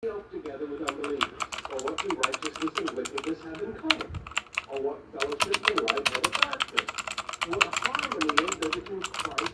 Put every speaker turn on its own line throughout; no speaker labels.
yoke together with unbelievers? Or what do righteousness and wickedness have in common? Or what fellowship can light have with darkness? What harmony is there between Christ and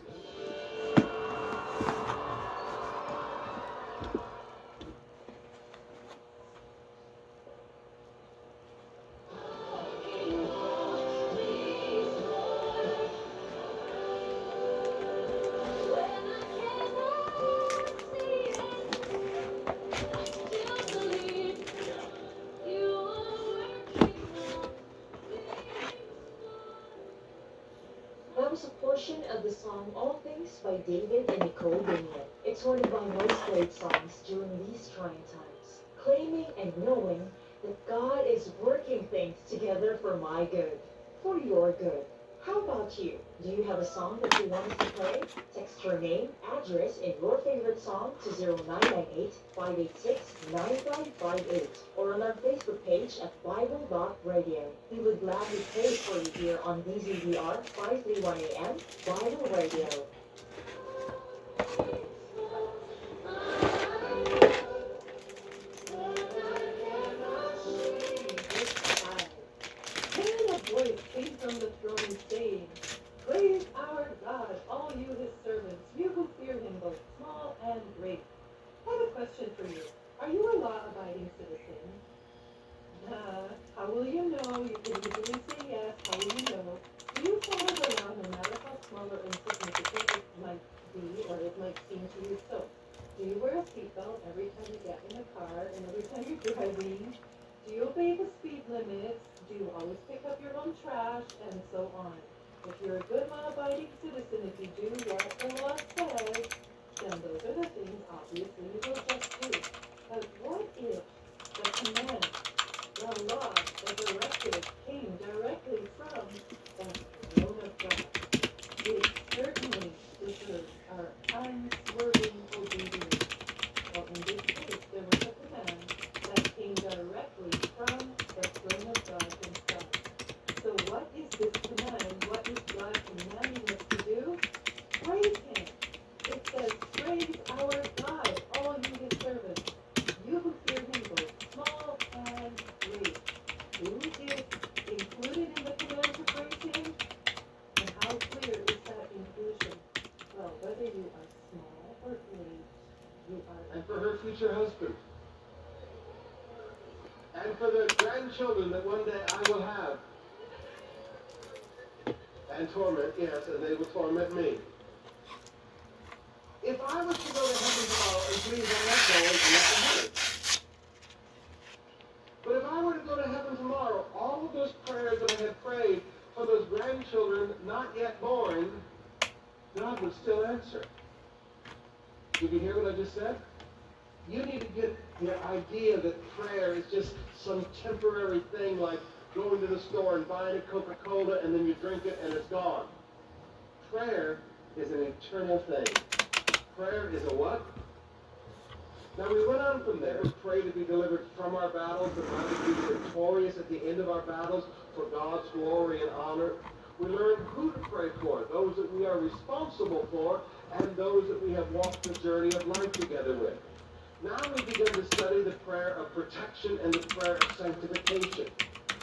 That was a portion of the song All Things by David and Nicole Daniel. It's one of my most played songs during these trying times, claiming and knowing that God is working things together for my good, for your good. How about you? Do you have a song that you want us to play? Text your name, address, and your favorite song to 0998-586-9558 or on our Facebook page at Bible.radio. We would gladly play it for you here on DZBR 531 AM Bible Radio.
Hearing a voice came from the throne saying, Praise our God, all you his servants, you who fear him both small and great. I have a question for you. Are you a law-abiding citizen? How will you know? You can easily say yes. How will you know? Do you follow the law no matter how small or insignificant it might be or it might seem to you so? Do you wear a seatbelt every time you get in a car and every time you're driving? Do you obey the speed limits? Do you always pick up your own trash? And so on. If you're a good law-abiding citizen, if you do what the law says, then those are the things obviously you will just do. But what if the command, the law, the directive came directly from the throne of God? It certainly deserves our unswerving obedience. Well, in this case, there was a command that came directly from the throne of God himself. So what is this command? What is God commanding us to do? Praise him. It says, praise our God, all you his servants, you who fear him both small and great. Who is included in the command to praise him? And how clear is that inclusion? Well, whether you are small or great, you are.
and for her future husband, and for the grandchildren that one day I will have, and torment, yes, and they will torment me. If I was to go to heaven tomorrow, and please I'm not going, I'm not in heaven. But if I were to go to heaven tomorrow, all of those prayers that I had prayed for those grandchildren not yet born, God would still answer. Did you hear what I just said? You need to get the idea that prayer is just some temporary thing like going to the store and buying a Coca-Cola and then you drink it and it's gone. Prayer is an eternal thing. Prayer is a what? Now we went on from there. Pray to be delivered from our battles, that we might be victorious at the end of our battles for God's glory and honor. We learned who to pray for, those that we are responsible for, and those that we have walked the journey of life together with. Now we begin to study the prayer of protection and the prayer of sanctification.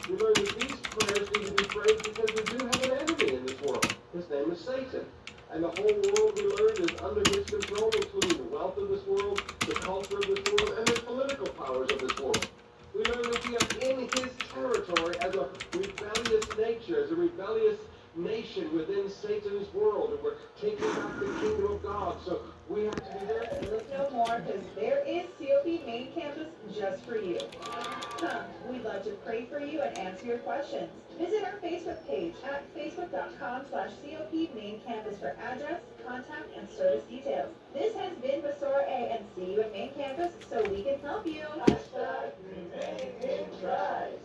We learn that these prayers need to be prayed because we do have an enemy in this world. His name is Satan. And the whole world, we learned, is under his control, including the wealth of this world, the culture of this world, and the political powers of this world. We learn that we are in his territory as a rebellious nature, as a rebellious nation within Satan's world, and we're taking back the kingdom of God. So we have to be there.
Look no more, because there is COP main campus just for you. Come, we'd love to pray for you and answer your questions. Visit our Facebook page at facebook.com/COP main campus for address, contact, and service details. This has been Basora A, and see you at main campus so we can help you.
Remain in Christ.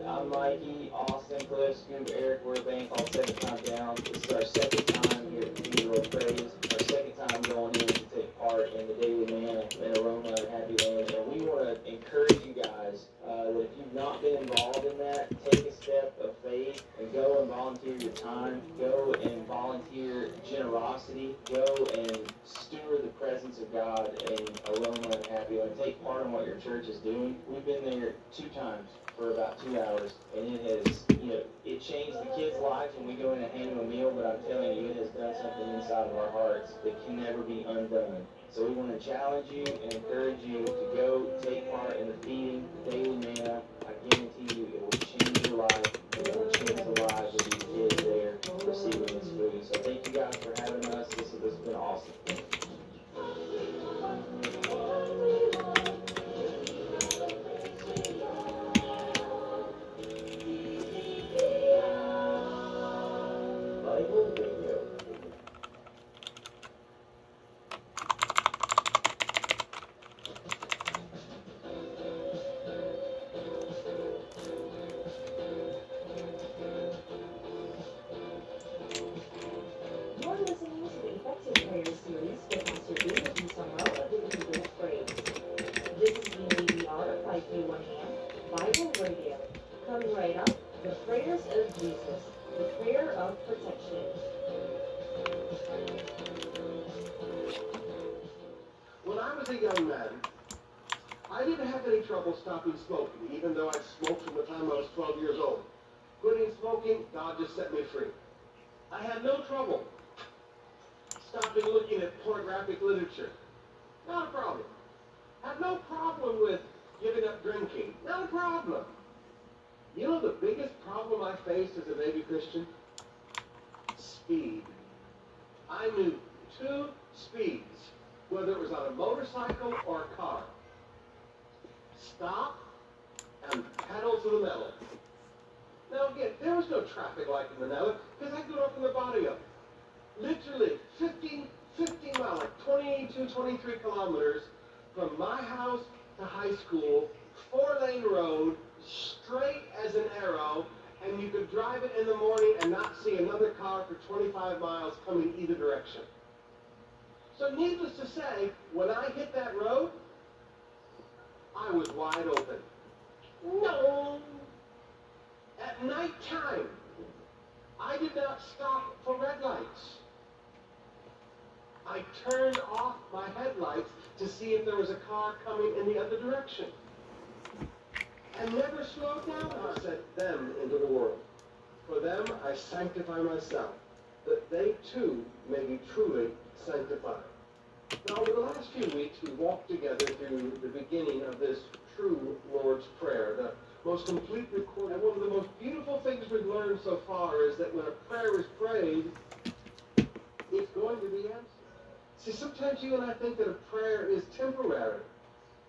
I'm Mikey, Austin, Cliff, Scoop, Eric, Burbank, all second time down. This is our second time here at Cathedral of Praise, our second time going in to take part in the Daily Manna and Aroma and Happy Land. And we want to encourage you guys that if you've not been involved in that, take a step of faith and go and volunteer your time. Go and volunteer generosity. Go and steward the presence of God in Aroma and Happy and take part in what your church is doing. We've been there 2 times for about 2 hours, and it has, it changed the kids' lives when we go in and hand them a meal, but I'm telling you, it has done something inside of our hearts that can never be undone. So we want to challenge you and encourage you to go take part in the feeding, the daily manna. I guarantee you it will change your life. It will change the lives of these kids there receiving this food. So thank you guys for having us. This has been awesome. Bible Radio.
You're listening to the Effective Prayer Series with Pastor David D. Samuel of the Eagles Praise. This is BABR 531 AM, Bible Radio. Coming right up, the prayers of Jesus, the prayer of protection.
When I was a young man, I didn't have any trouble stopping smoking, even though I smoked from the time I was 12 years old. Quitting smoking, God just set me free. I had no trouble stopping looking at pornographic literature. Not a problem. Had no problem with giving up drinking. Not a problem. You know the biggest problem I faced as a baby Christian? Speed. I knew 2 speeds, whether it was on a motorcycle or a car. Stop and pedal to the metal. Now again, there was no traffic light in Manila because I grew up in the barrio. Literally 15 miles, like 22, 23 kilometers from my house to high school, 4-lane road, straight as an arrow, and you could drive it in the morning and not see another car for 25 miles coming either direction. So needless to say, when I hit that road, I was wide open. No! At night time, I did not stop for red lights. I turned off my headlights to see if there was a car coming in the other direction. And never slowed down. I sent them into the world. For them I sanctify myself, that they too may be truly sanctified. Now, over the last few weeks, we walked together through the beginning of this true Lord's Prayer, the most complete recording. And one of the most beautiful things we've learned so far is that when a prayer is prayed, it's going to be answered. See, sometimes you and I think that a prayer is temporary.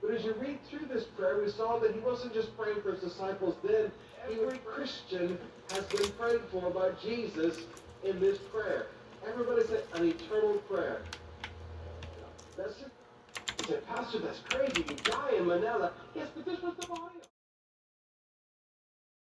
But as you read through this prayer, we saw that he wasn't just praying for his disciples then. Every Christian has been prayed for by Jesus in this prayer. Everybody said an eternal prayer. That's it. You said, Pastor, that's crazy. You die in Manila. Yes, but this was the body.